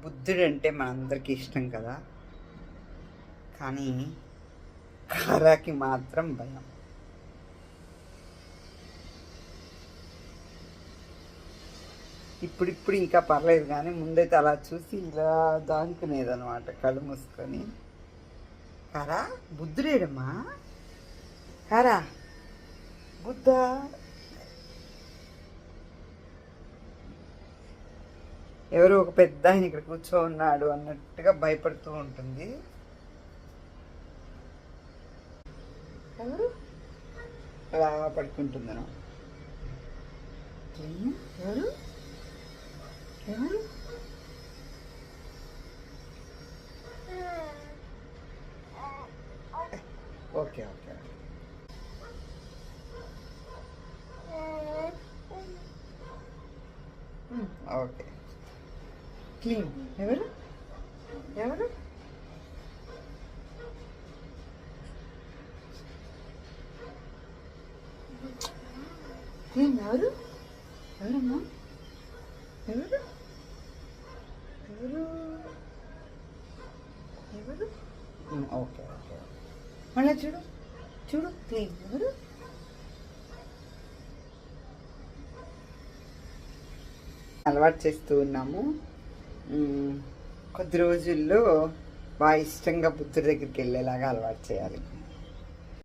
బుద్ధుడు అంటే మనందరికీ ఇష్టం కదా, కానీ కారాకి మాత్రం భయం. ఇప్పుడు ఇంకా పర్లేదు, కానీ ముందైతే అలా చూసి ఇలా దానుకునేదనమాట కళ్ళు మూసుకొని. కారా బుద్ధుడేడమ్మా, కారా బుద్ధ. ఎవరో ఒక పెద్ద ఆయన ఇక్కడ కూర్చో ఉన్నాడు అన్నట్టుగా భయపడుతూ ఉంటుంది. ఎవరు అలా పడుకుంటుందను. ఎవరు ఎవరు ఓకే ఓకే ఓకే. క్లీన్ ఎవరు ఎవరు క్లీన్ ఎవరు ఎవరమ్మా ఎవరు ఎవరు ఎవరు ఓకే ఓకే. మళ్ళీ చూడు చూడు క్లీన్ ఎవరు. అలవాటు చేస్తూ ఉన్నాము. కొద్ది రోజుల్లో బాగా ఇష్టంగా బుద్ధుడి దగ్గరికి వెళ్ళేలాగా అలవాటు చేయాలి.